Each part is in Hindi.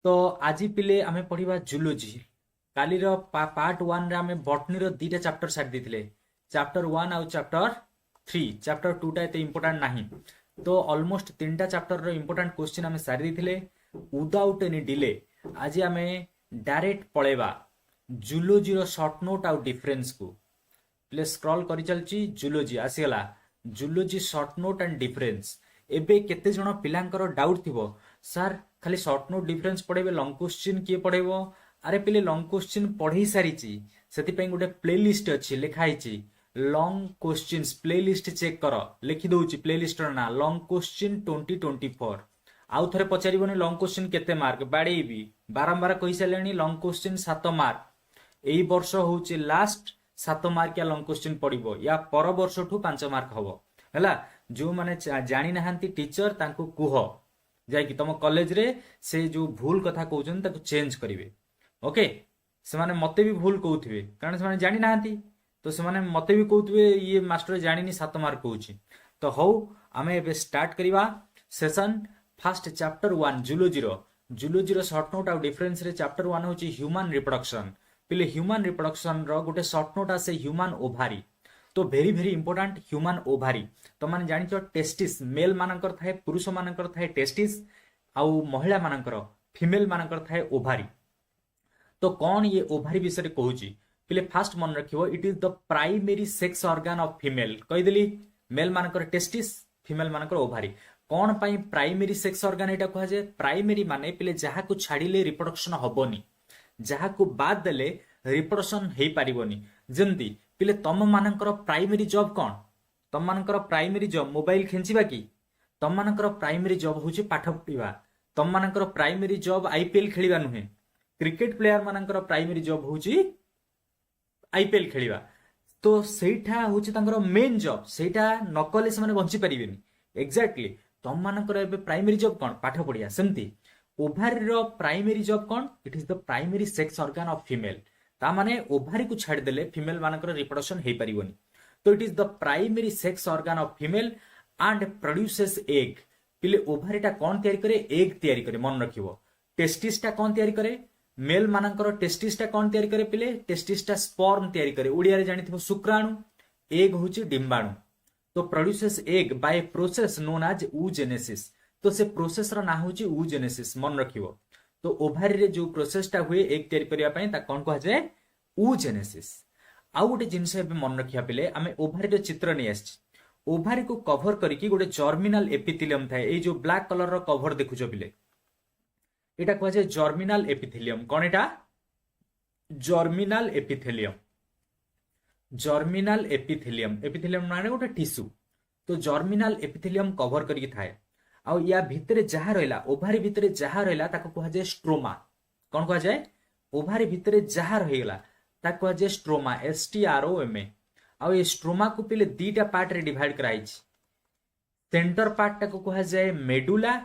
तो आज पिले आमे पढ़िबा जूलोजी। कालीर पार्ट 1 रे आमे बॉटनी रो दीटा चैप्टर सारि देथिले, चैप्टर 1 आउ चैप्टर 3। चैप्टर 2 टा एते इंपोर्टेंट नाही। तो ऑलमोस्ट तीनटा चैप्टर रो इंपोर्टेंट क्वेश्चन आमे सारि देथिले। विदाउट एनी डिले आज आमे डायरेक्ट पळेबा जूलोजी रो शॉर्ट नोट आउ डिफरेंस को। प्ले स्क्रॉल करि चलची जूलोजी आसीगला। Zoology short note and difference. एबे केते जण पिलांकर डाउट थिबो, सर खाली शॉर्ट नोट डिफरेंस पढ़ेबे, लॉन्ग क्वेश्चन किए पढ़ेबो? अरे पिले लॉन्ग क्वेश्चन पढ़ी सारिची, सेति गोटे प्लेलिस्ट अच्छी लिखाई लॉन्ग क्वेश्चंस प्लेलिस्ट चेक कर, लिखि दउची प्लेलिस्ट ना लॉन्ग क्वेश्चन 2024। आउ थरे पचारिबोनी लॉन्ग क्वेश्चन केते मार्क बाड़ेबी, बारंबार कहि सालेनी लॉन्ग क्वेश्चन 7 मार्क। एई वर्ष होउची लास्ट 7 मार्क या लॉन्ग क्वेश्चन पड़िबो, या पर वर्ष ठू 5 मार्क हबो। हैला जो माने जानि नाहंती टीचर तांको कुह जाकि तुम कॉलेज रे से जो भूल कथा कहउछन ताको चेंज करिवे। ओके, से माने मते भी भूल कहउथिबे कारण से माने जानि नाहंती, तो से माने मते भी कहउथिबे ये मास्टर जानिनी 7 मार्क कहउछि। तो हौ आमे एबे स्टार्ट करिवा सेशन। फर्स्ट चैप्टर 1 जूलोजी रो शॉर्ट नोट आ डिफरेंस रे चैप्टर 1 होछि ह्यूमन रिप्रोडक्शन। पिले ह्यूमन रिप्रोडक्शन रो गोटे शॉर्ट नोट आसे ह्यूमन ओभारी। तो very very important human ovary. तो माने जानिचो टेस्टिस मेल मानकर थाए, पुरुष मानकर थाए टेस्टिस, आउ महिला मानकर फीमेल मानकर थाए ओभारी। तो कौन ये ओभारी विषय कहूची पिले फास्ट मन रखिबो, it is the primary sex organ of female. कहि देली मेल मानकर टेस्टिस, फीमेल मानकर ओभारी। कौन पाई प्राइमरी सेक्स ऑर्गन एटा कहा जाय? प्राइमरी माने पिले जहा को छाड़िले रिप्रोडक्शन हबोनी, जहा को बाद देले रिप्रोडक्शन हेई पारिबोनी। जेंती पिले तम मानकर प्राइमरी जॉब कौन? तम मानकर प्राइमरी जॉब मोबाइल खेंचिबा की? तम मानकर प्राइमरी जॉब होची पाठ पढ़िबा। तम मानकर प्राइमरी जॉब आईपीएल खेलिबा नुहे। क्रिकेट प्लेयर मानकर प्राइमरी जॉब होची आईपीएल खेलिबा। तो सेठा होची तांकर मेन जॉब, सेठा नकले से माने बंची परिबेनी। एग्जैक्टली तम मानकर एबे प्राइमरी जॉब कौन? पाठ पढ़िया। सेमती ओभारी रो प्राइमरी जॉब कौन? It is the primary sex organ of female. ता माने ओभारी को छाड़ देले फीमेल मानकर रिप्रोडक्शन हेई परिबोनी। तो it is the primary sex organ of female and produces egg. पिले ओभारीटा कौन तयारी करे? एग तयारी करे। मन रखिबो टेस्टिसटा कौन तयारी करे? मेल मानकर टेस्टिसटा कौन तयारी करे? पिले टेस्टिसटा स्पर्म तयारी करे। ओडिया रे जानिथिबो शुक्राणु, एग होची डिंबाणु। तो produces egg by process known as oogenesis। तो से प्रोसेस रो ना होची oogenesis, मन रखिबो। तो ओभारी रे जो प्रोसेसटा हुए एग तयारी करिया पई ता कोन कहा जाय? oogenesis। आउ गोटे जिनस एबे मन रखिया पिले, आमे ओभारी रे चित्र नै आछि। ओभारी को कवर करिकि गोटे जर्मिनल एपिथेलियम थाए। ए जो ब्लैक कलर रो कवर देखुछो पिले, एटा कहा जाय जर्मिनल एपिथेलियम। कोन एटा? Germinal epithelium. Germinal epithelium, epithelium माने गोटे टिश्यू। तो जर्मिनल एपिथेलियम कवर करिकि थाए। आ या भितरे जहा रहला, ओभारी भितरे जहा रहला ताको कहा जाय स्ट्रोमा। कोन कहा जाय? ओभारी भितरे जहा रहिगला ताको कहा जाय स्ट्रोमा, STROMA। आ ये स्ट्रोमा को पिले दीटा पार्ट रे डिवाइड कराई छी। सेंटर पार्ट टाको कहा जाय मेडुला,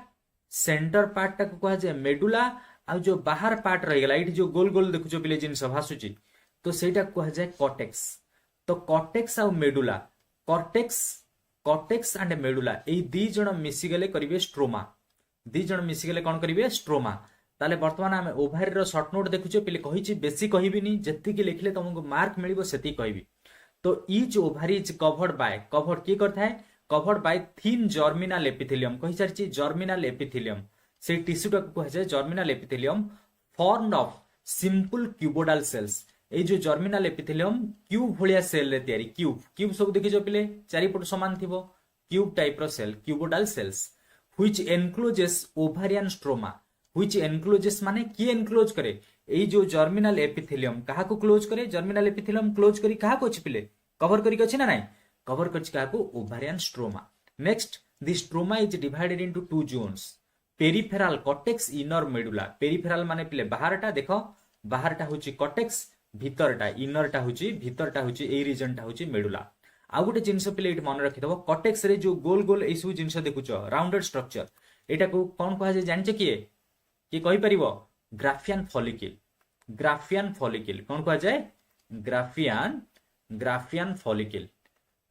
सेंटर पार्ट टाको कहा जाय मेडुला। आ जो बाहर पार्ट रहिगला, इठी जो गोल गोल देखुचो पिले जिनस भासुची, तो सेटा कहा जाय कॉर्टेक्स। तो कॉर्टेक्स आ मेडुला, कॉर्टेक्स एंड मेडुला ए दी जण मिसी गेले करिवे स्ट्रोमा। दी जण मिसी गेले कोन करिवे? स्ट्रोमा। ताले वर्तमान आमे ओभारी रो शॉर्ट नोट देखुचे पिले, कहिची बेसी कहिबिनी, जत्ति कि लिखले तुमको मार्क मिलिबो सेति कहबी। तो each ovary is covered by, covered की करथाय? Covered by thin germinal epithelium. कहि सारची जर्मिनल एपिथेलियम। से टिश्यू टा को कह जाय germinal epithelium formed of simple cuboidal cells. ए जो जर्मिनल एपिथेलियम क्यूब भलिया सेल रे तयारी। क्यूब सब देखिजो पिले, चारिपट समान थिबो, क्यूब टाइप रो cell, cuboidal cells which encloses ovarian stroma. Which encloses माने की एनक्लोज करे? ए जो जर्मिनल एपिथेलियम काहा को क्लोज करे? जर्मिनल एपिथेलियम क्लोज करी काहा को अछि पिले? कवर करी अछि ना? नाही कवर करछि काहा को? Ovarian stroma. Next the stroma is divided into two zones, peripheral cortex, inner medulla. Peripheral माने पिले बाहरटा, देखो बाहरटा होछि कॉर्टेक्स, भीतरटा इनरटा होछि, भीतरटा होछि ए रीजनटा होछि मेडुला। आ गोटे जिंस पिले एट मन रखिदबो, कॉर्टेक्स रे जो गोल गोल ए सब जिंस देखुचो राउंडेड स्ट्रक्चर, एटा को कोन कहा जाय जानिछ किए? कि कहि परिबो? Graafian follicle. ग्राफियन फॉलिकल कोन कहा जाय? Graafian follicle.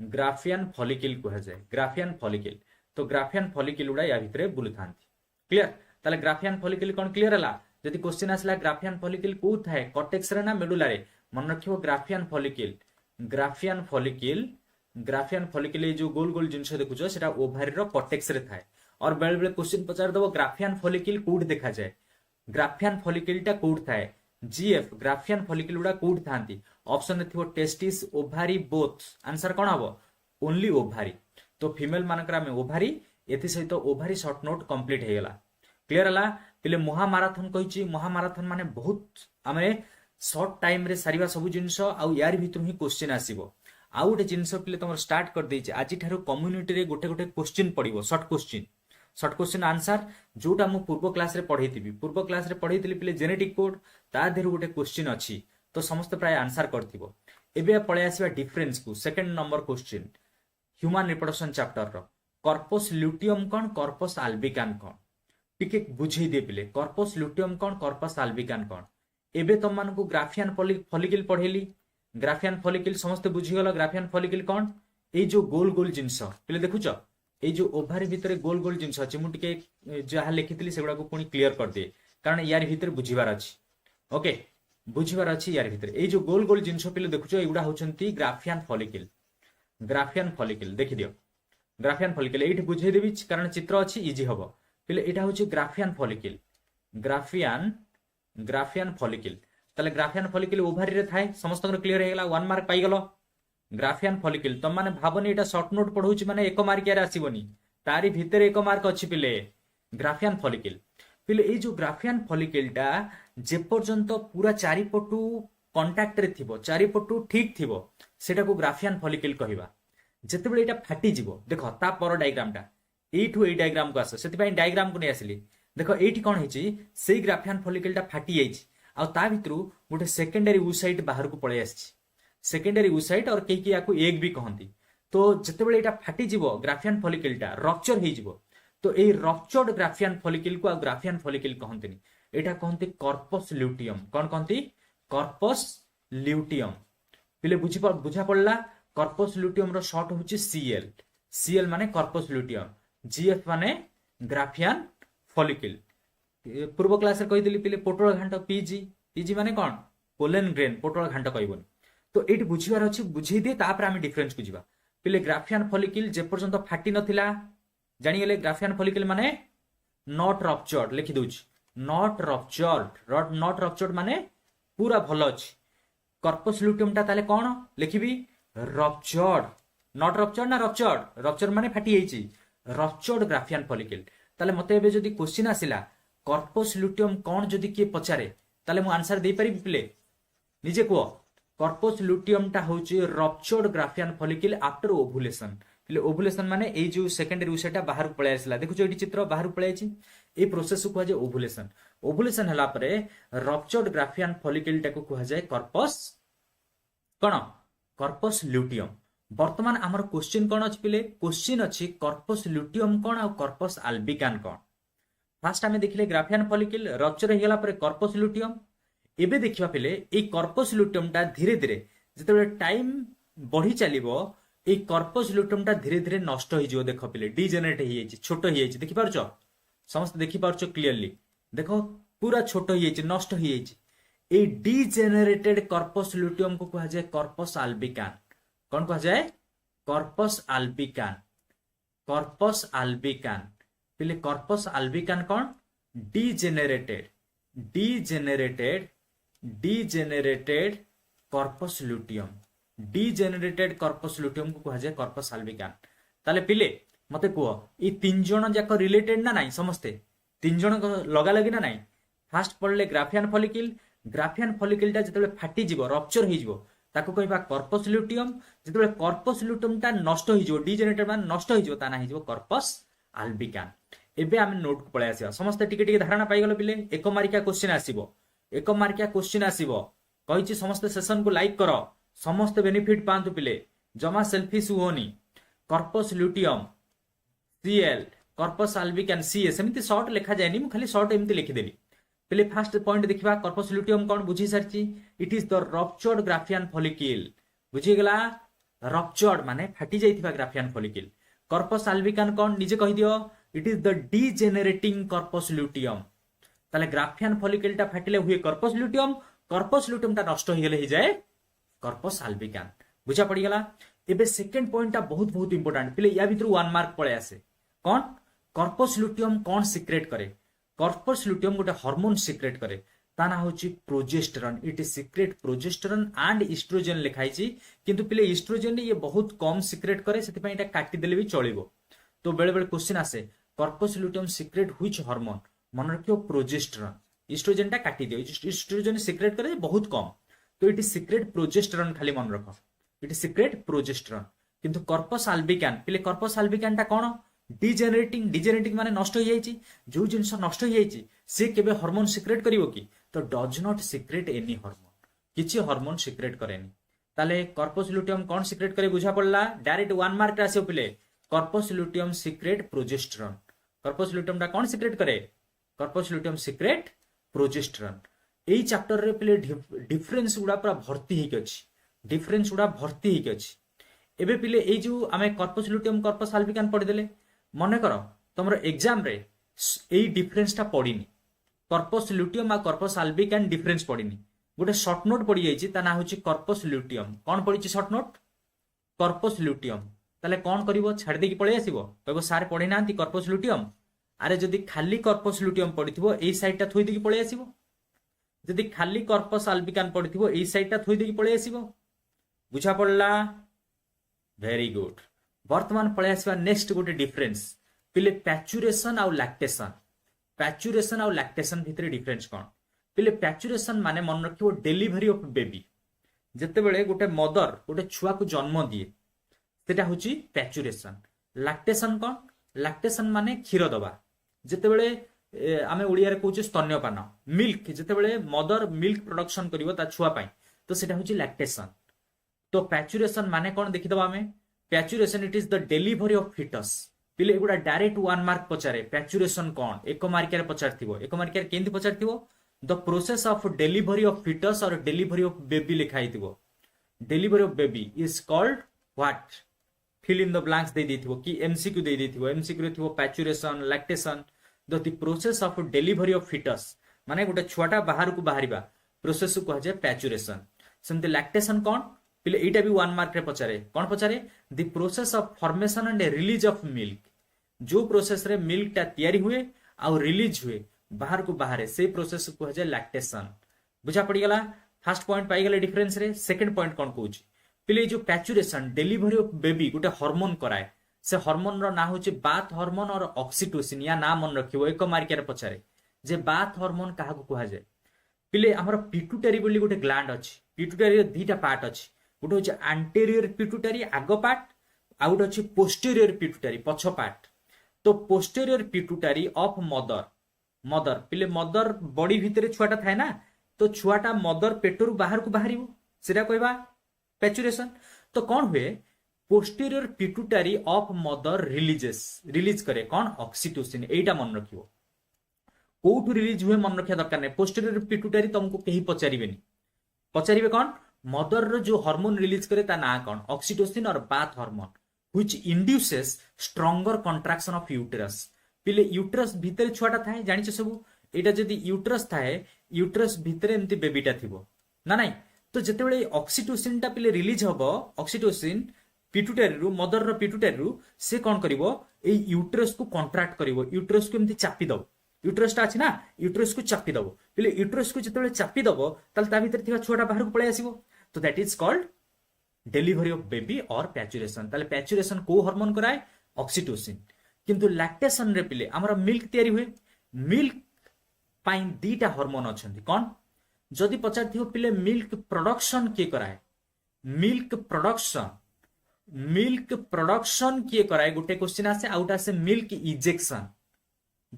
ग्राफियन फॉलिकल कहा जाय, ग्राफियन फॉलिकल। तो ग्राफियन फॉलिकल उडा या भितरे बुलु थांती। क्लियर? ताले ग्राफियन फॉलिकल कोन क्लियर हला? जदि क्वेश्चन आसला ग्राफियन फॉलिकल को थाए कॉर्टेक्स रे ना मेडुला रे मन रखियो Graafian follicle Graafian follicle Graafian follicle जो गोल गोल जिनस देखुछ सेटा ओभारी रो कॉर्टेक्स रे थाए और बेले बेले क्वेश्चन पचार दबो ग्राफियन फॉलिकल कोड देखा जाए ग्राफियन फॉलिकलटा कोड थाए जीएफ ग्राफियन फॉलिकल गुडा कोड थांती ऑप्शन रे थिबो टेस्टिस ओभारी बोथ आंसर कोन हबो ओनली ओभारी तो फीमेल मानकर आमे ओभारी एथि सहित ओभारी शॉर्ट नोट कंप्लीट हे गेला क्लियर हला पिले महामाराथन कहिची महामाराथन माने बहुत आमे शॉर्ट टाइम रे सारिबा सब जिंस आ यार भितर ही क्वेश्चन आसीबो आ गोटे जिंस पिले तुम स्टार्ट कर देछि आज ठारो कम्युनिटी रे गोटे गोटे क्वेश्चन पड़िबो शॉर्ट क्वेश्चन आंसर जोटा मु पूर्व क्लास रे पढ़ेइथिबी पूर्व क्लास रे पढ़ेइथिली पिले जेनेटिक कोड ता देहरु गोटे क्वेश्चन अछि तो समस्त प्राय आंसर करथिबो एबे पळे आसीबा डिफरेंस को second number question human reproduction chapter रो कॉर्पस ल्यूटियम कोन कॉर्पस अल्बिकान कोन टिके बुझेई दे पिले कॉर्पस ल्यूटियम कोन कॉर्पस अल्बिकान कोन एबे तुम मान को ग्राफियन फॉलिकल पढ़ेली ग्राफियन फॉलिकल समस्त बुझी गलो ग्राफियन फॉलिकल कोन ए जो गोल गोल जिंस पिले देखुछ ए जो ओभारी भितर गोल गोल जिंस अछि मु टिके जहा लिखितली सेगुडा को पुनी क्लियर कर दे कारण यार भितर बुझीबार अछि ओके बुझीबार अछि यार भितर ए जो गोल गोल जिंस पिले देखुछ एगुडा होचंती ग्राफियन फॉलिकल देखि दियो ग्राफियन फॉलिकल एठी बुझेई देबी कारण चित्र अछि इजी हबो पिले एटा होची ग्राफियन फॉलिकल ग्राफियन फॉलिकल तले ग्राफियन फॉलिकल ओभारी रे थाए समस्त क्लियर हे गेला 1 मार्क पाई गलो ग्राफियन फॉलिकल तुम माने भाबनी एटा शॉर्ट नोट पढौची माने 1 मार्क यार आसीबनी तारी भीतर 1 मार्क अछि पिले ग्राफियन फॉलिकल पिले ए जो ग्राफियन फॉलिकलटा जे पर्यंत पूरा चारि पटु कांटेक्ट रे थिबो चारि पटु ठीक थिबो सेटा को ग्राफियन फॉलिकल कहिबा जते बेले एटा फाटी जिवो देखो ता पर डायग्रामटा एठू ए डायग्राम को आसे सेति पई डायग्राम को नै आसिली देखो एठी कोन हिची सेई ग्राफियन फॉलिकलटा फाटी जाईची आ ता भितरु गोटे सेकेंडरी ऊसाइट बाहर को पळे आसी सेकेंडरी ऊसाइट और केकी याकू एग भी कहंती तो जते बेले एटा फाटी जिवो ग्राफियन फॉलिकलटा रप्चर हे जिवो तो ए रप्चर्ड ग्राफियन फॉलिकल को आ ग्राफियन फॉलिकल कहंतीनी एटा कहंती कॉर्पस ल्यूटियम कोन कहंती कॉर्पस ल्यूटियम पिले बुझा पड़ला कॉर्पस ल्यूटियम रो शॉर्ट होची सीएल माने कॉर्पस ल्यूटियम जीएफ माने ग्राफियन फॉलिकल पूर्व क्लास रे कहि दिली पिले पोटल घांट पीजी माने कोन पोलन ग्रेन पोटल घांट कहबोनी तो एटी बुझिबार अछि बुझेई दे तापर आमे डिफरेंस बुझिबा पिले ग्राफियन फॉलिकल जे पर्यंत फाटी नथिला जानि गेले ग्राफियन फॉलिकल माने नॉट रप्चर्ड लिखि दोछि नॉट रप्चर्ड माने पूरा भलो अछि कॉर्पस ल्यूटियम ता ताले कोन लिखिबी रप्चर्ड नॉट रप्चर्ड ना रप्चर्ड माने फाटी जाईची रप्चर्ड ग्राफियन फॉलिकल ताले मते एबे जदी क्वेश्चन आसिला कॉर्पस ल्यूटियम कोन जदी के पचारे ताले मु आंसर देई पारि पिले निजे को कॉर्पस ल्यूटियम टा होची ruptured Graafian follicle after ovulation पिले ओव्युलेशन माने ए जो सेकेंडरी ऊसाटा बाहर पळे आसिला देखु एटी चित्र बाहर पळे आइची ए प्रोसेस को जे ओव्युलेशन हला परे रप्चर्ड ग्राफियन फॉलिकल टा को कहआ जाय कॉर्पस ल्यूटियम वर्तमान हमर क्वेश्चन कोन अछि पिले क्वेश्चन अछि कॉर्पस ल्यूटियम कोन आ कॉर्पस अल्बिकान कोन फास्ट हमें देखिले ग्राफियन फॉलिकल रप्चर हे गेला परे कॉर्पस ल्यूटियम एबे देखिबा पिले ए कॉर्पस ल्यूटियम टा धीरे धीरे जते टाइम बढ़ी चलिबो ए कॉर्पस ल्यूटियम टा धीरे धीरे नष्ट हो जिवो देखो पिले डीजेनरेट हे जायछि छोटो हे जायछि देखि पारछो समस्त देखि पारछो क्लियरली देखो पूरा छोटो हे जायछि नष्ट हो जायछि ए डीजेनरेटेड कॉर्पस ल्यूटियम को कहा जाय कॉर्पस अल्बिकान कोन कहा जाय कॉर्पस अल्बिकान पिले कॉर्पस अल्बिकान कोन डीजेनरेटेड कॉर्पस ल्यूटियम को कहा जाय कॉर्पस अल्बिकान ताले पिले मते को ई तीन जण जाक रिलेटेड ना नाही समस्ते तीन जण लगा लगी ना नाही फास्ट पढ़ले ग्राफियन फॉलिकल टा जतबे फाटी जिवो रप्चर हे जिवो ताको कहबा कॉर्पस ल्यूटियम जतबे कॉर्पस ल्यूटियम टा नष्ट हे जिवो डीजेनरेटेड मान नष्ट हे जिवो ता ना हे जिवो कॉर्पस अल्बिकान एबे आमे नोट को पळे आसीबा समस्त टिके टिके धारणा पाई गेलो पिले एक मार्किया क्वेश्चन आसीबो कहिछि समस्त सेशन को लाइक करो समस्त बेनिफिट पांतु पिले जमा सेल्फिश होनी corpus luteum CL corpus albicans CS एमिति शॉर्ट लिखा जायनी मु खाली शॉर्ट एमिति लिखि देली पहले फर्स्ट पॉइंट देखिबा कॉर्पस ल्यूटियम कोन बुझी सारची it is the ruptured Graafian follicle बुझी गेला रप्चर्ड माने फाटी जाइथिबा ग्राफियन फॉलिकल कॉर्पस अल्बिकान कोन निजे कहि दियो it is the degenerating corpus luteum ताले ग्राफियन फॉलिकलटा फाटिले हुए कर्पस ल्यूटियमटा नष्ट हो गले ही जाए कर्पस आल्बिकान। बुझा पड़ी गला। एबे सेकंड पॉइंटटा बहुत बहुत इंपोर्टेंट पिले या भितर 1 मार्क पळे आसे कोन कर्पस ल्यूटियम कोन सिक्रेट करे। कर्पस ल्यूटियम गोटे हार्मोन सिक्रेट करे ता ना होची progesterone. It is secrete progesterone and oestrogen लिखाई छी किंतु पिले इस्ट्रोजन ये बहुत कम सिक्रेट करे सेति पई एटा काटी देले भी चलिबो। तो बेले बेले क्वेश्चन आसे corpus luteum secrete which hormone मन रखियो प्रोजेस्टेरॉन। इस्ट्रोजन टा काटी दियो इस्ट्रोजन सिक्रेट करे बहुत कम तो इट इज सिक्रेट प्रोजेस्टेरॉन खाली मन रखो इट इज सिक्रेट प्रोजेस्टेरॉन। किंतु कर्पस आल्बिकान पिले कर्पस आल्बिकान टा कोन डिजेनेरेटिंग माने नष्ट हो जाईची जो जिंस नष्ट हो जाईची से केबे हार्मोन सिक्रेट करिवो की तो does not secrete any hormone किछि हार्मोन सिक्रेट करेनी। ताले कर्पस ल्यूटियम कोन सिक्रेट करे बुझा पड़ला डायरेक्ट 1 मार्क आसे पिले corpus luteum secrete progesterone. Corpus luteum टा कोन सिक्रेट करे कर्पस ल्यूटियम सिक्रेट प्रोजेस्टेरॉन। एई चैप्टर रे पिले डिफरेंस गुडा पूरा भर्ती हेक अछि डिफरेंस गुडा भर्ती हेक अछि। एबे पिले एई जो आमे कर्पस ल्यूटियम कर्पस आल्बिकान पढि देले मने करो तुमरो एग्जाम रे एई डिफरेंस टा पडिनी कर्पस ल्यूटियम आ कर्पस आल्बिकान डिफरेंस पडिनी गोटे शॉर्ट नोट पड़ी जाईची ता ना होची कर्पस ल्यूटियम कोन पडिची शॉर्ट नोट कर्पस ल्यूटियम। ताले कोन करिवो छाड़ देकी पळे आसीबो कहबो सार पढि नांती कर्पस ल्यूटियम अरे जदी खाली कर्पस ल्यूटियम पडिथिबो एई साइड टा थोई देकी पळे आसीबो जदी खाली कर्पस आल्बिकान पडिथिबो एई साइड टा थोई देकी पळे आसीबो। बुझा पड़ला वेरी गुड। वर्तमान पळे आसीबा नेक्स्ट गोटे डिफरेंस पिले पैचुरेशन आ लैक्टेशन भितरे डिफरेंस कोन पिले पैचुरेशन माने मन रखिबो डेलीवरी ऑफ बेबी जते बेले गोटे मदर गोटे छुआ को जन्म दिए सेटा होची पैचुरेशन। लैक्टेशन कोन लैक्टेशन माने क्षीर दबा जते बेले आमे ओडिया रे कहूचे स्तन्यपान मिल्क जते बेले मदर मिल्क प्रोडक्शन करिवो ता छुआ पई तो सेटा होची लैक्टेशन। तो पैचुरेशन माने कोन देखि दबा आमे parturition it is the delivery of foetus पिले गुडा डायरेक्ट 1 मार्क पचारे पैचुरेशन कोन एक मार्क रे पचारथिबो एक मार्क रे केंति पचारथिबो the process of delivery of foetus और डेलीवरी ऑफ बेबी लिखाइथिबो। Delivery of baby is called what fill in the blanks दे देथिबो कि एमसीक्यू दे देथिबो एमसीक्यू रे थिबो parturition lactation the process of delivery of foetus माने गोटे छुआटा बाहर को बाहरिबा प्रोसेस को कह जाय पैचुरेशन। सेमते लैक्टेशन कोन पिले एटा भी 1 मार्क रे पचारे कोन पचारे the process of formation and release of milk जो प्रोसेस रे मिल्क ता तयारी हुए आ रिलीज हुए बाहर को बाहर से प्रोसेस को कह जाय लैक्टेशन। बुझा पड़ी गला। फर्स्ट पॉइंट पाई गले डिफरेंस रे। सेकंड पॉइंट कोन कहूची पिले जो पैचुरेशन डेलीवरी ऑफ बेबी गोटे हार्मोन कराए से हार्मोन रो ना होची बाथ हार्मोन और ऑक्सीटोसिन या ना मन रखिबो एक मार्क रे पचारे जे बाथ हार्मोन काहा को कहा जाय पिले हमर पिट्यूटरी बोली गोटे ग्लैंड अछि पिट्यूटरी रे दीटा पार्ट अछि गोटे होची एंटीरियर पिट्यूटरी आगो पार्ट आ गोटे अछि पोस्टीरियर पिट्यूटरी पछ पार्ट। तो पोस्टीरियर पिट्यूटरी ऑफ मदर पिले मदर बॉडी भितरे छुआटा थाए ना तो छुआटा मदर पेटरु बाहर को बाहरिबो सेटा कहबा पैचुरेशन। तो कौन हुए posterior pituitary of mother release करे कौन ऑक्सीटोसिन एटा मन रखिबो कोठु रिलीज हुए मन रखिया दरकार नै पोस्टीरियर पिट्यूटरी तुमको केही पचारिबे कौन मदर रो जो हार्मोन रिलीज करे ता ना कौन ऑक्सीटोसिन और bath hormone which induces stronger contraction of uterus पिले यूटेरस भितर छुआटा थाए जानिछ सब एटा जदी यूटेरस थाए यूटेरस भितर एमती बेबीटा थिबो ना नाही तो जते बेले ऑक्सीटोसिन टा पिले रिलीज हबो ऑक्सीटोसिन पिट्यूटरी रु मदर रो पिट्यूटरी रु से कोन करिवो ए यूटेरस को कॉन्ट्रैक्ट करिवो यूटेरस को एमती चापी दबो यूटेरस टा अछि ना यूटेरस को चापी दबो पिले यूटेरस को जते बेले चापी दबो ताल ता भितर थिबा छुआटा बाहर को पळे आसीबो तो that is called delivery of baby और पैचुरेशन। ताले पैचुरेशन को हार्मोन कराए ऑक्सीटोसिन किंतु लैक्टेशन रे पिले हमरा मिल्क तयारी हुए मिल्क पाइन दीटा हार्मोन अछंती कोन जदी पचार थियो पिले मिल्क प्रोडक्शन के कराए मिल्क प्रोडक्शन के कराए गोटे क्वेश्चन आसे आउटा से मिल्क इजेक्शन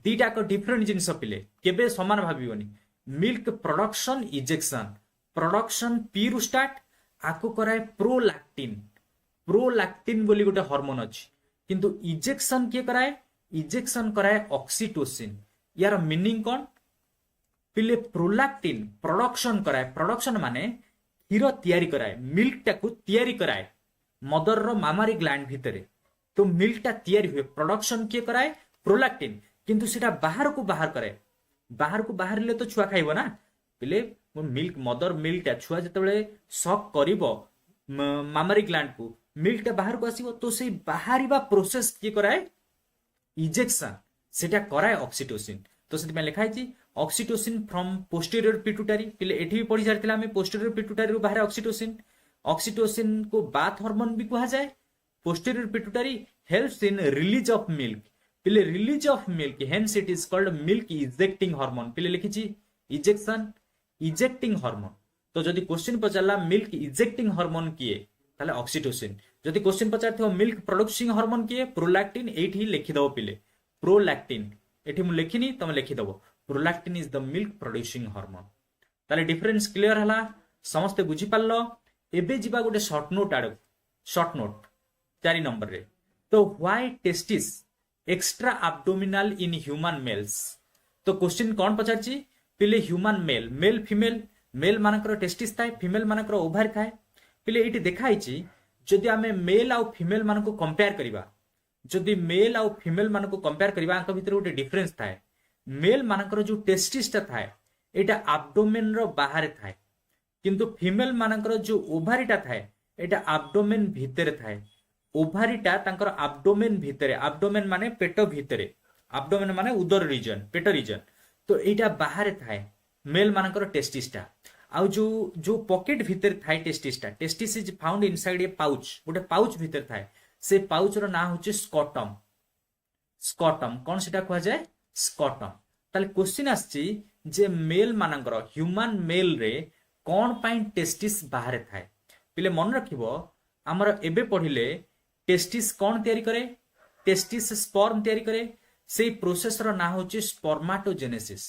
दीटा को डिफरेंट जिंस पिले केबे समान भाबियोनी मिल्क प्रोडक्शन इजेक्शन प्रोडक्शन पी रु स्टार्ट आको कराए प्रोलैक्टिन बोली गोटे हार्मोन अछि किंतु इजेक्शन के कराए ऑक्सीटोसिन यार मीनिंग कोन पिले प्रोलैक्टिन प्रोडक्शन कराए प्रोडक्शन माने क्षीर तयारी कराए मिल्क टाकू तयारी कराए मदर रो मामारी ग्लैंड भितरे तो मिल्क टा तयारी हुए प्रोडक्शन के कराए प्रोलैक्टिन किंतु सेटा बाहर को बाहर करे बाहर को बाहर तो छुआ खाइब ना पिले मिल्क मदर मिल्क टा छुआ जिते सक करिवो मामरी ग्लैंड को मिल्क टा बाहर को आसीबो तो से बाहर प्रोसेस किए कराए इजेक्शन सेटा कराए ऑक्सीटोसिन तो से लिखा है ऑक्सीटोसिन फ्रॉम पोस्टीरियर पिट्यूटरी पिले एठी भी पढ़ी सारथिला हमें पोस्टीरियर पिट्यूटरी रू बाहर ऑक्सीटोसिन ऑक्सीटोसिन को बाथ हार्मोन भी कहा जाए posterior pituitary helps in release of milk पिले release of milk hence it is called milk ejecting hormone पिले लिखिछि इजेक्शन इजेक्टिंग हार्मोन तो जदि क्वेश्चन पचारला मिल्क इजेक्टिंग हार्मोन किए ताले ऑक्सीटोसिन जदि क्वेश्चन पचारथिबो मिल्क प्रोड्यूसिंग हार्मोन किए प्रोलैक्टिन एठी लिखि दबो पिले प्रोलैक्टिन एठी मु लिखिनी तमे लिखि दबो prolactin is the milk producing hormone ताले डिफरेंस क्लियर हला समस्त बुझी पारलो एबे जिबा गोटे शॉर्ट नोट 4 नंबर रे तो why testis extra abdominal in human mails तो क्वेश्चन कौन पचारची पिले human male male female male मानकर टेस्टिस थाए फीमेल मानकर ओभार थाए पिले एटी देखाइची जदि आमे मेल आउ फीमेल मानको कंपेयर करिबा जदि मेल आउ फीमेल मानको कंपेयर करिबा आंक भितर गोटे डिफरेंस थाए मेल मानकर जो टेस्टिस ता थाए एटा एब्डोमेन रो बाहर थाए किंतु फीमेल मानकर जो ओभारीटा थाए एटा एब्डोमेन भितर थाए ओभारीटा तांकर एब्डोमेन भितर एब्डोमेन माने पेट भितर एब्डोमेन माने उदर रीजन पेट रीजन तो एटा बाहर थाए मेल मानकर टेस्टिसटा आउ जो जो पॉकेट भितर थाए टेस्टिसटा testis is found inside a pouch गोटे पाउच भितर थाए से पाउच रो ना होचे स्कॉटम स्कॉटम कौन सेटा कहा जाए स्कॉटम ताले क्वेश्चन आछि जे मेल मानकर ह्यूमन मेल रे कौन पाई टेस्टिस बाहर थाए पिले मन रखिबो हमर एबे पढ़िले टेस्टिस कौन तैयारी करे टेस्टिस स्पर्म तैयारी करे से प्रोसेस रो ना होची स्पर्माटोजेनेसिस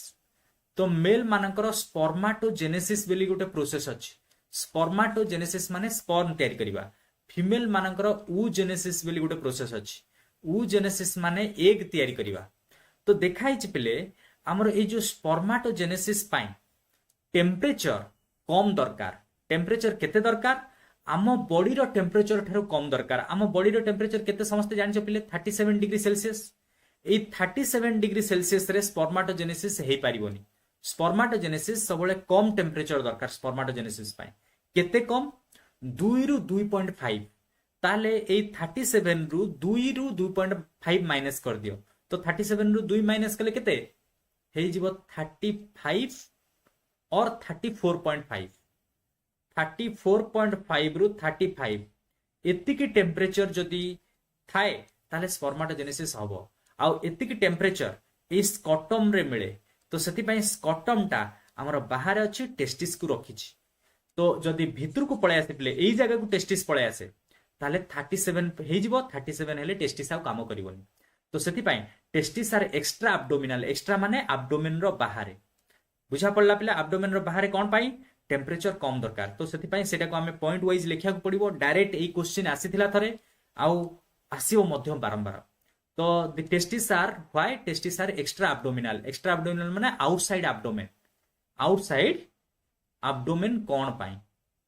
तो मेल मानकर स्पर्माटोजेनेसिस बेली गोटे प्रोसेस अछि स्पर्माटोजेनेसिस माने स्पर्म तैयारी करिबा फीमेल मानकर ऊजेनेसिस बेली गोटे प्रोसेस अछि ऊजेनेसिस माने एग तैयारी करिबा तो देखाइ छि पिले हमर ए जो स्पर्माटोजेनेसिस पाई टेम्परेचर कम दरकार टेम्परेचर केते दरकार आम बॉडी रो टेम्परेचर ठारो कम दरकार आम बॉडी रो टेम्परेचर केते समस्त जानि पिले 37 डिग्री सेल्सियस ए 37 डिग्री सेल्सियस रे स्पर्माटोजेनेसिस हेई पारिबोनी स्पर्माटोजेनेसिस सबले कम टेम्परेचर दरकार स्पर्माटोजेनेसिस पाई केते कम 2 रु 2.5 ताले ए 37 रु 2 रु 2.5 माइनस कर दियो तो 37 रु 2 माइनस कले केते हेई जीवो 35 और 34.5 34.5 रु 35 एतिकी टेम्परेचर जदि थाए ताले स्पर्माटोजेनेसिस हबो आउ एतिकी टेम्परेचर ए स्कॉटम रे मिले तो सेति पई स्कॉटम टा हमर बाहर अछि टेस्टिस को रखिछि तो जदि भितर को पळे आसे पिले एई जगह को टेस्टिस पळे आसे ताले 37 हेई जीवो 37 हेले टेस्टिस आ काम करिवोनी तो सेति पई testis are extra abdominal extra माने एब्डोमेन रो बाहर बुझा पड़ला पिला एब्डोमेन रो बाहर कौन पाई टेम्परेचर कम दरकार तो सेति पई सेटा को हमें पॉइंट वाइज लिखिया को पड़िबो डायरेक्ट एई क्वेश्चन आसीथिला थरे आउ आसीओ मध्यम बारंबार तो the testis are why testis are extra abdominal माने आउटसाइड एब्डोमेन कौन पाई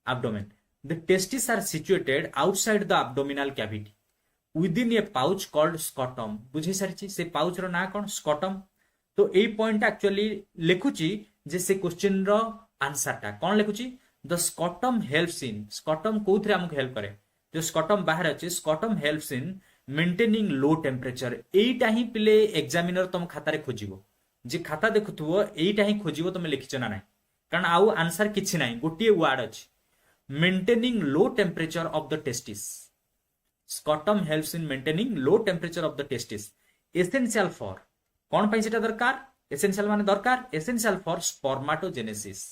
abdomen the testis are situated outside the abdominal cavity within a pouch called scrotum बुझी सारिछि से पाउच रो ना कोन स्कॉटम तो एई पॉइंट एक्चुअली लिखुची जे से क्वेश्चन रो आंसर टा कोन लिखुची the scrotum helps in scrotum कोथरे हमक हेल्प करे जो स्कॉटम बाहर अछि scrotum helps in maintaining low temperature एईटा ही पिले एग्जामिनर तुम खाता रे खोजिबो जे खाता देखुथुबो एईटा ही खोजिबो तुम लिखिछ ना नाही कारण आउ आंसर किछि नाही गोटिए वर्ड अछि maintaining low temperature of the testis scrotum helps in maintaining low temperature of the testis essential for कौन पाई सेटा दरकार एसेंशियल माने दरकार एसेंशियल फॉर स्पर्माटोजेनेसिस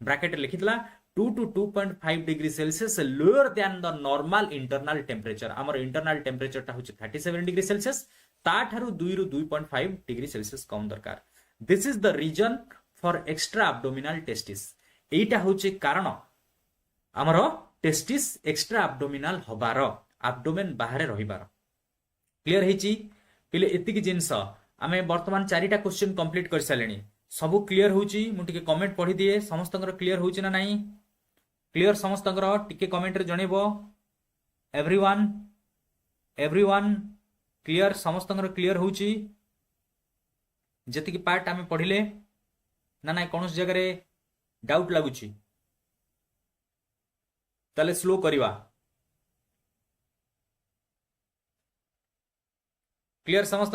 ब्रैकेट लिखितला 2 to 2.5 degree Celsius lower than the normal internal temperature हमर इंटरनल टेम्परेचर टा होची 37 डिग्री सेल्सियस ता ठारू 2 रु 2.5 डिग्री सेल्सियस कम दरकार this is the reason for extra abdominal testis एटा होची कारण हमर टेस्टिस एक्स्ट्रा एब्डोमिनल हबार एब्डोमेन बाहर रहिबार क्लियर हेची पिले एतिकी जिंस आमे वर्तमान 4टा क्वेश्चन कंप्लीट कर सालेनी सबु क्लियर होची मु टिके कमेंट पढी दिए समस्तंकर क्लियर होची ना नाही क्लियर समस्तंकर टिके कमेंट रे जणेबो एवरीवन क्लियर समस्तंकर क्लियर होची जति की पार्ट आमे पढिले ना ना कौन जगह डाउट लगुच ताले स्लो करवा क्लियर समस्त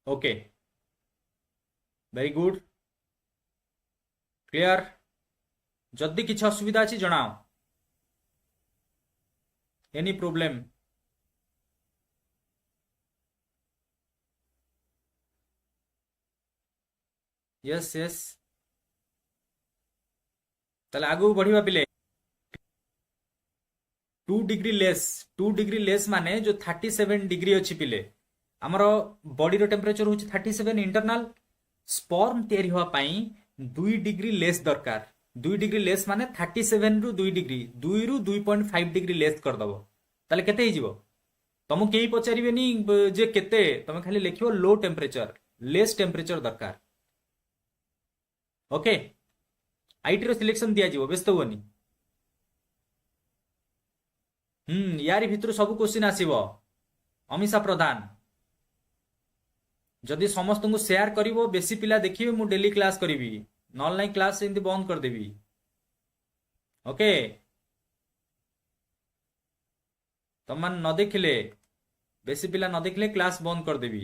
ओके वेरी गुड क्लियर जदि किसी असुविधा अच्छी जनाओ एनी प्रोब्लेम यस यस ताले आगु बढ़िया पिले 2 डिग्री लेस माने जो 37 डिग्री अच्छी पिले आमर बॉडी टेम्परेचर हूँ 37 इंटरनाल स्पर्म तैयारी हवा पाई 2 डिग्री लेस दरकार 2 डिग्री लेस माने 37 रु 2 डिग्री 2 रु 2.5 डिग्री लेस करदब ताले केते ही जीवो तुमको कहीं पचारे जे केते तुम खाली लिखो लो टेम्परेचर लेस टेम्परेचर दरकार ओके आईटी रो सिलेक्शन दिया जीवो व्यस्त हुओनी यारी भितर सब क्वेश्चन आसीबो अमीषा प्रधान जदि समस्त को शेयर करिवो बेसी पिला देखिए मु डेली क्लास करी नॉन लाइन क्लास एमती बंद कर देबी ओके तुम न देखिले बेसी पिला न देखिले क्लास बंद कर देबी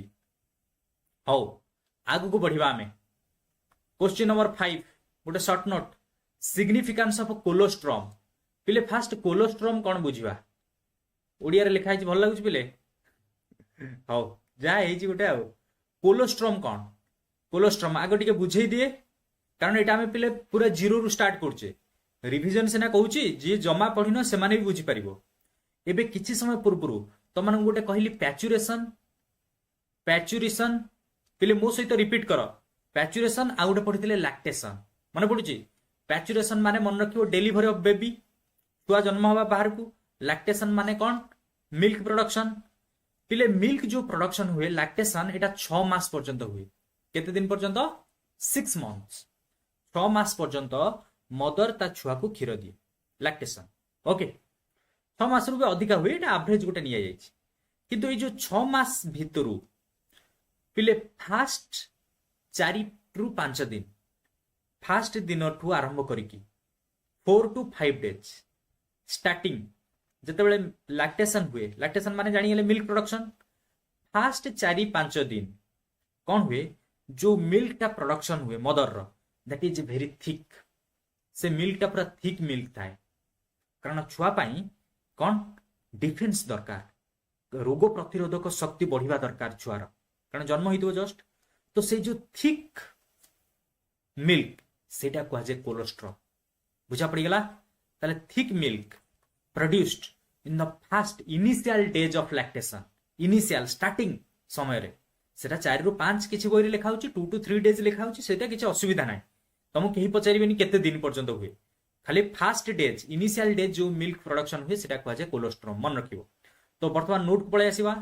हौ आगु को बढ़िबा आमे क्वेश्चन नंबर 5 गोटे short note significance of colostrum पिले फास्ट कोलोस्ट्रम कौन बुझिबा ओडिया रे लिखा है भल लागुच पिले हौ जा हे जी गोटे आ कोलोस्ट्रम कौन कोलोस्ट्रम आगे टिके बुझे दिए कारण एटा हमें पिले पूरा जीरो रु स्टार्ट करछे रिवीजन सेना कहूची जे जमा पढ़िनो से माने भी बुझी परिबो एबे किछि समय पूर्वरु तमन गोटे कहली पैचुरेशन पिले मो सहित रिपीट कर पैचुरेशन आ गोटे पढ़िथिले लैक्टेशन माने पडुची पैचुरेशन माने मन रखियो डेलीवरी ऑफ बेबी छुआ जन्म हवा बाहर को लैक्टेशन माने कौन मिल्क प्रोडक्शन पिले मिल्क जो प्रोडक्शन हुए लैक्टेशन एटा 6 मास पर्यंत हुए केते दिन पर्यंत 6 मंथ्स 6 मास पर्यंत मदर ता छुआ को क्षीर दिए लैक्टेशन ओके 6 मास रु अधिका हुए एटा एवरेज गोटे निया जायछि किंतु ए जो 6 मास भितरु पिले फास्ट 4 रु 5 दिन फास्ट दिन ठू आरंभ करिकी 4 टू 5 डेज स्टार्टिंग जितेबले लैक्टेशन हुए लैक्टेशन माने जानिए मिल्क प्रोडक्शन फास्ट 4-5 दिन कौन हुए जो मिल्क टा प्रोडक्शन हुए मदर रो दैट इज वेरी थिक से मिल्क टा पूरा थिक मिल्क थाए कारण छुआ पाई कौन डिफेंस दरकार रोग प्रतिरोधक शक्ति बढ़िया दरकार छुआर कारण जन्म होइतो जस्ट तो से जो थिक मिल्क सेटा कहुए कोलोस्ट्रम बुझा पड़गला ताले thick milk produced in the first initial days of lactation initial starting समय रे सेटा 4 रु 5 किछि बोरी लिखा होची 2 to 3 डेज लिखा होची सेटा किछि असुविधा नाही तुम केही पचारिबेनी केते दिन पर्यंत हुए खाली फास्ट डेज इनिशियल डेज जो मिल्क प्रोडक्शन हुए सेटा कहा जाय कोलोस्ट्रम मन रखिबो तो वर्तमान नोट पळे आसीबा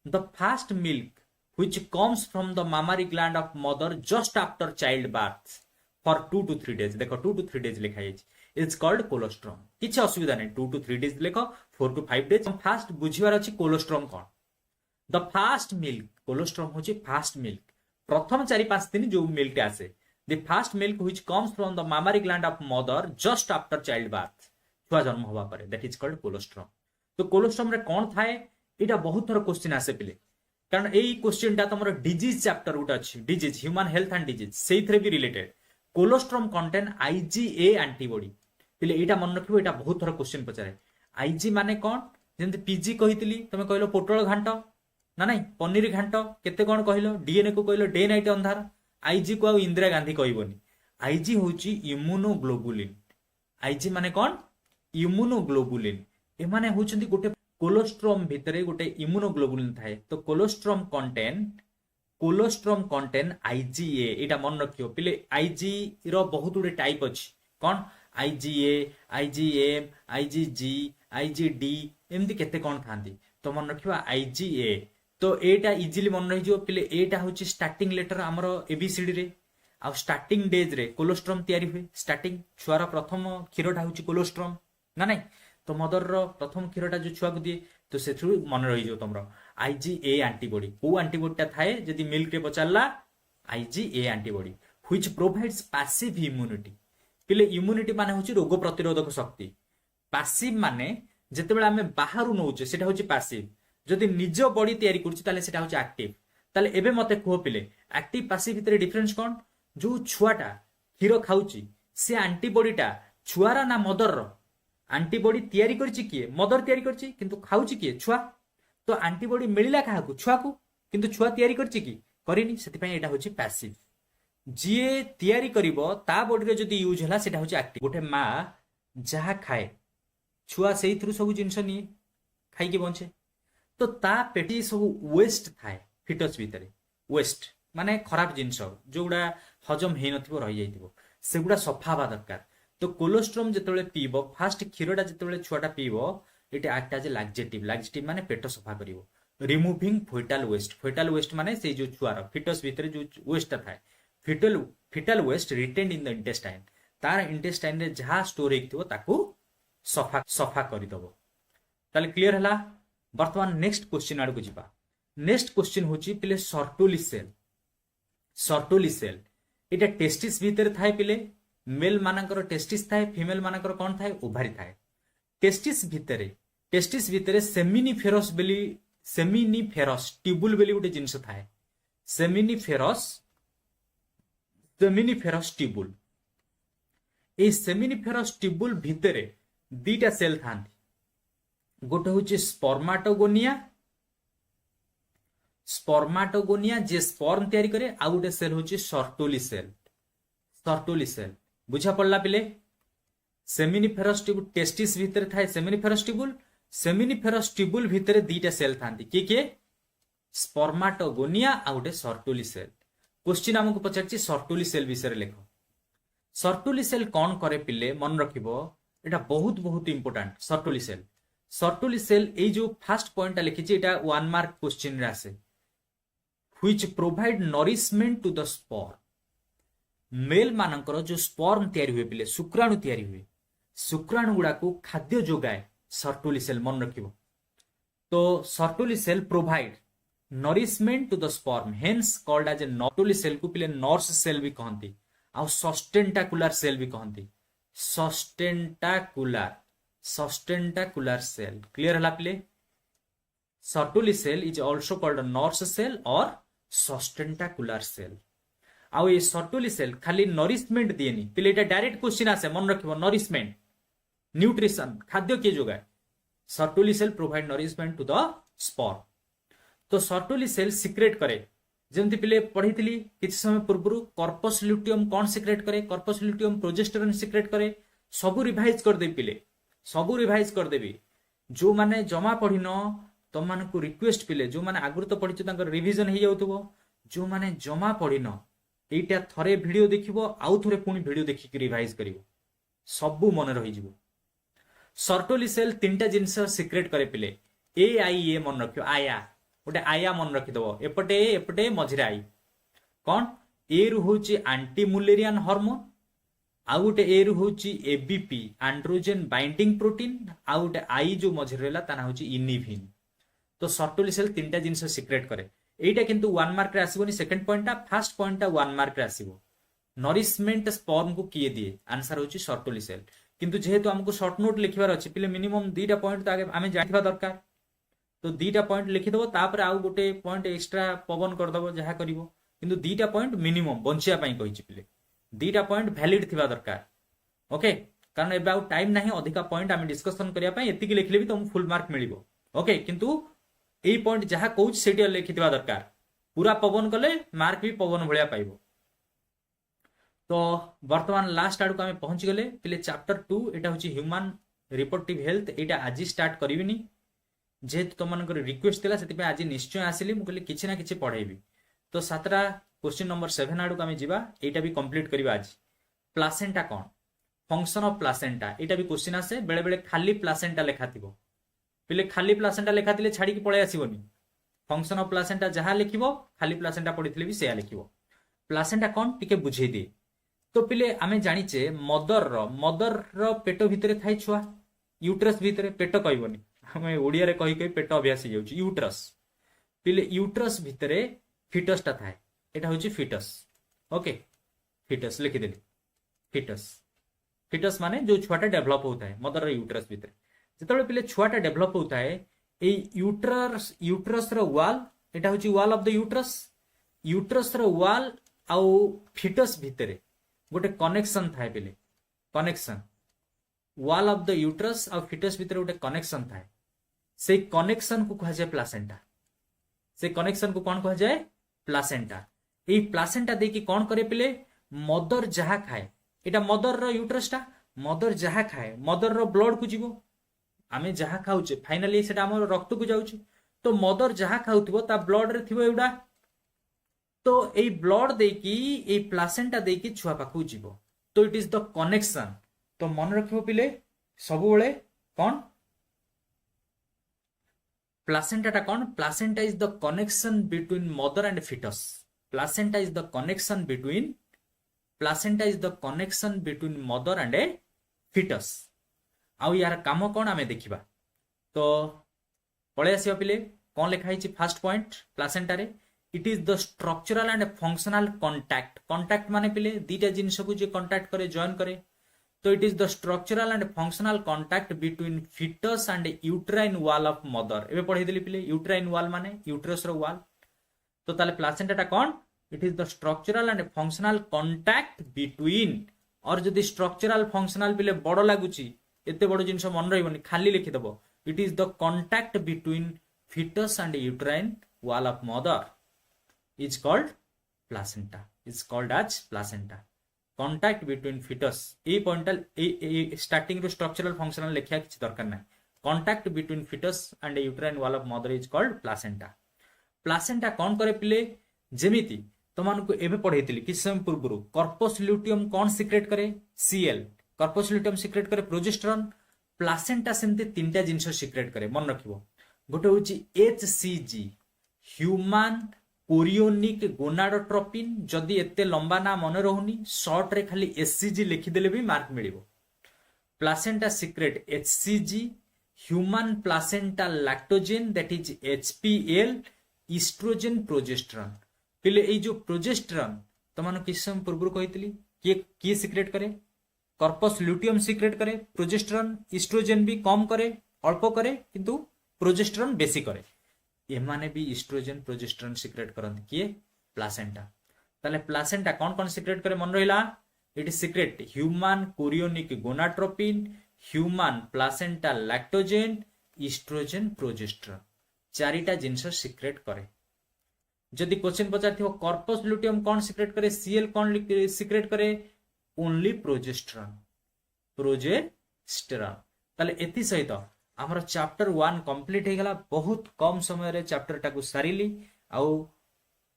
the first milk which comes from the mammary gland of mother just after child birth for 2 to 3 days देखो 2 to 3 days लिखा जाय इज कॉल्ड कोलोस्ट्रम किसी असुविधा नहीं 2 to 3 डेज लिख 4 to 5 डेज फास्ट बुझिबार अछि कोलोस्ट्रम कौन द फास्ट मिल्क कोलोस्ट्रम होछि फास्ट मिल्क प्रथम 4-5 दिन जो मिल्क आसे the first milk which comes from the mammary gland of mother just after child birth छुआ जन्म होबा परे दैट इज कॉल्ड कोलोस्ट्रम तो कोलोस्ट्रम रे कोन थाए एटा बहुत थर क्वेश्चन आसे पिले कारण एई क्वेश्चन टा तमरो डिजीज चैप्टर उटा अछि disease human health and disease सेइथरे भी related colostrum contain IgA antibody पिले एटा मन रखिबो एटा बहुत थर क्वेश्चन पचारे आईजी माने कोन जेंति पीजी कहितली तमे कहलो पोटल घांट ना नहीं पनीर घांट केते कोन कहलो डीएनए को कहलो डे नाइट अंधार आईजी को आ इंदिरा गांधी कहबोनी आईजी होची इम्यूनोग्लोबुलिन आईजी माने कोन इम्यूनोग्लोबुलिन ए माने होचंती गोटे कोलोस्ट्रम भितरे गोटे इम्यूनोग्लोबुलिन थाए तो कोलोस्ट्रम कंटेन आईजीए एटा मन रखियो पिले आईजी रो बहुत गुडे टाइप अछि कोन आईजीए आईजीएम आईजीजी आईजीडी एमती केते कोन थांती तो मन रखिबा आईजीए तो एटा इजीली मन रहि जो पिले एटा होची स्टार्टिंग लेटर हमरो एबीसीडी रे आ स्टार्टिंग डेज रे कोलोस्ट्रम तयारी हुए स्टार्टिंग छुआरा प्रथम क्षीरटा होची कोलोस्ट्रम ना नहीं तो मदर रो प्रथम क्षीरटा जो छुआ को दिए तो सेथु मन रहि जो तमरो IgA आंटीबॉडी को आंटीबॉडीटा थाए जदि मिल्क रे पचारला IgA antibody which provides passive immunity पिले इम्यूनिटी माने होची रोग प्रतिरोधक शक्ति पैसिव माने जेतेबेले आमे बाहरु नउचे सेटा होची पैसिव जदि निज बॉडी तयारी करछि ताले सेटा होची एक्टिव ताले एबे मते कहो पिले एक्टिव पैसिव भितर डिफरेंस कोन जो छुआटा क्षीर खाउची से आंटीबॉडीटा छुआरा ना मदर रो आंटीबॉडी तयारी करछि किए मदर तयारी करछि किंतु खाउची किए छुआ तो आंटीबॉडी मिलिला काहाकू छुआ को किंतु छुआ तयारी करछि कि करिनी सेति पय एटा होची पैसिव जिए तयारी करिवो ता बॉडी रे जदि यूज हला सेटा होची एक्टिव गोटे मा जहा खाए छुआ सेई थ्रु सब जिंस नि खाई के बंचे तो ता पेटी सब वेस्ट थाए फिटस भितरे वेस्ट माने खराब जिंस जोगुडा हजम हेई नथिबो रहि जाइतिबो सेगुडा सफा बा दरकार तो कोलोस्ट्रम जेतेबेले पीबो फास्ट क्षीरटा जेतेबेले छुआटा पीबो it act as a laxative माने पेट सफा करिवो रिमूविंग फेटल वेस्ट माने से जो छुआर फिटस भितरे जो वेस्ट थाए foetal waste retained in the intestine तार इंटेस्टाइन रे जहा स्टोर हेइथिबो ताकू सफा करिदबो ताले क्लियर हला वर्तमान नेक्स्ट क्वेश्चन आडू को जिबा नेक्स्ट क्वेश्चन होची पिले सर्टोली सेल एटा टेस्टिस भितर थाए पिले मेल मानकर टेस्टिस थाए फीमेल मानकर कोन थाए ओभारी थाए टेस्टिस भितरे सेमिनिफेरस ट्यूबुल बेली गोटे जिंस थाए सेमिनिफेरस ट्यूबुल ए सेमिनिफेरस ट्यूबुल भितरे दीटा सेल थांती गोटे हूँ स्पर्माटोगोनिया जे स्पर्म तैयारी करे आ गोटे सेल हूँ सर्टोली सेल बुझा पड़ला पिले सेमिनिफेरस ट्यूबुल टेस्टिस भितर थाए सेमिनिफेरस ट्यूबुल भितर दीटा सेल थांती किए स्पर्माटोगोनिया आ गोटे सर्टोली सेल क्वेश्चन हमको पचारछि सर्टोली सेल विषय लेख सर्टोली सेल कौन करे पिले मन रखिबो एटा बहुत बहुत इंपोर्टेंट सर्टोली सेल ए जो फर्स्ट पॉइंट लिखी एटा 1 मार्क क्वेश्चन रे आसे which provide nourishment to the sperm male मानकर जो स्पर्म तैयारी हुए पिले शुक्राणु तैयारी हुए शुक्राणु गुडा को खाद्य जोगाए सर्टोली सेल मन रखिबो तो Sertoli cell provide nourishment to the sperm hence called as a Sertoli cell को पिले नर्स सेल भी कहंती आ सस्टेंटाकुलर सेल भी कहंती सस्टेंटाकुलर सेल क्लियर हला पिले Sertoli cell is also called nurse cell or sustentacular cell आ ये सर्टोली सेल खाली नरिशमेंट दिएनी पिले एटा डायरेक्ट क्वेश्चन आसे मन रखिबो नरिशमेंट न्यूट्रिशन खाद्य के जोगाए Sertoli cell provide nourishment to the sperm तो सर्टोली सेल सिक्रेट करे जेमती पिले पढ़ी किछ समय पूर्व कर्पस ल्यूटियम कौन सिक्रेट करे कर्पस ल्यूटियम प्रोजेस्टेरोन सिक्रेट करे सबू रिवाइज कर दे पिले सबू रिवाइज कर देबी जो माने जमा पढ़ी न तुम मानकु रिक्वेस्ट पिले जो माने आगुर तो पढ़ी तांकर रिवीजन हे जाउतबो जो माने जमा पढ़ी न एटा थरे वीडियो देखिबो आउ थरे पुनी वीडियो देखि के रिवाइज करिवो सबू मन रहि जिवो सर्टोली सेल तीनटा जिंस सिक्रेट करे पिले ए मन रखियो आया गोटे आया मन रखिदबो एपटे मझिरे आई कौन ए रु होची एंटी मुलेरियन हार्मोन आउ गोटे ए रु होची एबीपी एंड्रोजन बाइंडिंग प्रोटीन आउ गोटे आई जो मझिरे रहला ताना होची इनिविन तो सर्टोली सेल तीनटा जिंस सिक्रेट करे एटा किंतु 1 मार्क रे आसीबोनी सेकंड पॉइंटटा फर्स्ट पॉइंटटा 1 मार्क रे आसीबो नरिशमेंट स्पर्म को किए दिए आंसर होची सर्टोली सेल किंतु जेहेतु हमको शॉर्ट नोट लिखिबार अछि पिले मिनिमम 2टा पॉइंट तो आगे आमे जानिबा दरकार तो 2टा पॉइंट लिखिदबो तापर आउ गोटे पॉइंट एक्स्ट्रा पवन करदबो जहा करिवो किंतु 2टा पॉइंट मिनिमम बंचिया पई कहिछि पिले 2टा पॉइंट वैलिड थिबा दरकार ओके कारण एबे आउ टाइम नाही अधिका पॉइंट आमे डिस्कशन करिया पई एतिकी लिखले भी तुम फुल मार्क मिलिबो ओके किंतु ए पॉइंट जहा कहूछ सेटी लिखिथिबा दरकार पूरा पवन कले मार्क भी पवन भलिया पाइबो तो वर्तमान लास्ट आडू आमे पहुंच गले पिले चैप्टर 2 एटा होची ह्यूमन रिप्रोडक्टिव हेल्थ एटा आज स्टार्ट करिविनी जेहेतु तुम मान रिक्वेस्ट थिला सेति आज निश्चय आसिली मु कहली किछि ना किछि पढाइबी तो 7टा क्वेश्चन नंबर 7 आडू आमे जिबा एटा भी कंप्लीट करिबा आज placenta cone function of placenta एटा भी क्वेश्चन आसे बेले बेले खाली प्लासेंटा लेखा थिबो पिले खाली प्लासेंटा लेखा थिले छाडी की पळे आसीबोनी फंक्शन ऑफ प्लासेंटा जहा लिखिबो खाली प्लासेंटा पढिथिले भी सेया लिखिबो प्लासेंटा कोन टिके बुझेई दे तो पिले आमे जानिचे मदर रो पेट भितरे थाई छुआ यूट्रस भितरे पेट कहबोनी हमें ओडिया रे कहि कहि पेट अभ्यास हो जाउची यूट्रस पिले यूट्रस भितरे फिटसटा थाए एटा होची फिटस ओके फिटस लिखिदेली फिटस फिटस माने जो छुआटा डेभलप होता है मदर यूट्रस भितरे जेतबेले पिले छुआटा डेभलप होता है ए यूट्रस रो वाल एटा होची वाल ऑफ द यूट्रस रो वाल आउ फिटस भितरे गोटे कनेक्शन थाए पिले connection wall of the uterus आउ फिटस भितरे गोटे कनेक्शन थाए से कनेक्शन को कहा जाए प्लासेंटा से कनेक्शन को कौन कहा जाए प्लासेंटा ए प्लासेंटा देकी कौन करे पिले मदर जहा खाए एटा मदर रो यूट्रसटा मदर जहा खाए मदर रो ब्लड को जीवो आमे जहा खाउचे फाइनली सेटा हमर रक्त को जाउचे तो मदर जहा खाउथिबो ता ब्लड रे थिबो एउडा तो ए ब्लड देकी ए प्लासेंटा देकी छुआ पाखु जीवो तो इट इज द कनेक्शन तो मन रखिबो पिले सब बेले कौन प्लासेंटा टा कौन placenta is the connection between mother and foetus placenta is the connection between placenta is the connection between mother and a foetus आउ यार काम कौन आमे देखिबा तो पळे आसीबा पिले कौन लिखा है फर्स्ट पॉइंट प्लासेंटा रे it is the structural and functional contact माने पिले दीटा जिनिस को जे कांटेक्ट करे जॉइन करे तो it is the structural and functional contact between foetus and uterine wall of mother एबे पढै देली पिले यूट्राइन वाल माने यूट्रस रो वाल तो ताले प्लासेंटा टा कौन it is the structural and functional contact between और जदी स्ट्रक्चरल फंक्शनल पिले बड़ लागुची एते बड़ जिनिस मन रहबनी खाली लिखि दबो it is the contact between foetus and uterine wall of mother is called placenta is called as placenta contact between foetus ए पॉइंटल ए स्टार्टिंग रो स्ट्रक्चरल फंक्शनल लिखिया किछ दरकार नै contact between foetus and uterine wall of mother is called placenta placenta कौन करे पिले जेमिति तमान को एबे पढैतिली कि समय पूर्व कर्पस ल्यूटियम कौन सिक्रेट करे सीएल कर्पस ल्यूटियम सिक्रेट करे प्रोजेस्टेरॉन प्लासेंटा सेमते तीनटा जिंस सिक्रेट करे मन रखिबो गोटे होची एचसीजी ह्यूमन कोरियोनिक गोनाडोट्रोपिन जदि एते लंबा ना मन रहउनी शॉर्ट रे खाली एचसीजी लिखि देले भी मार्क मिलिबो placenta secrete HCG human placenta lactogen that is HPL oestrogen progesterone पिले ए जो प्रोजेस्टेरॉन तमान किस समय पूर्व कहितली के सिक्रेट करे कर्पस ल्यूटियम सिक्रेट करे प्रोजेस्टेरॉन ईस्ट्रोजेन भी कम करे अल्प करे किंतु प्रोजेस्टेरॉन बेसी करे एमाने भी ईस्ट्रोजेन प्रोजेस्टेरॉन सिक्रेट करन किए प्लासेंटा ताले प्लासेंटा कौन कौन सिक्रेट करे मन रहिला it is secrete human chorionic gonadotropin human placenta lactogen oestrogen progesterone चारिटा जिंस सिक्रेट करे जदि क्वेश्चन पचार कर्पस ल्यूटियम कौन सिक्रेट करे सीएल कौन सिक्रेट करे ओनली प्रोजेस्टेरॉन ताले एति सहित हमर चैप्टर 1 कंप्लीट हे गला बहुत कम समय रे चैप्टर टाकू सारिली आउ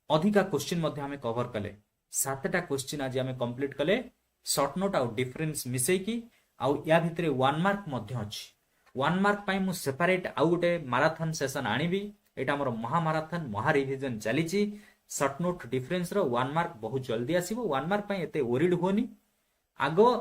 अधिका क्वेश्चन मध्ये हमें कवर कले 7टा क्वेश्चन आज हमें कंप्लीट कले शॉर्ट नोट आउ डिफरेंस मिसई की आउ या भितरे 1 मार्क मध्ये अछि 1 मार्क पाई मु सेपरेट आउ गोटे मैराथन सेशन आनिबी एटा हमर महामाराथन महा रिवीजन चलीची शॉर्ट नोट डिफरेंस रो 1 मार्क बहुत जल्दी आसीबो 1 मार्क पाई एते वरीड होनी आगो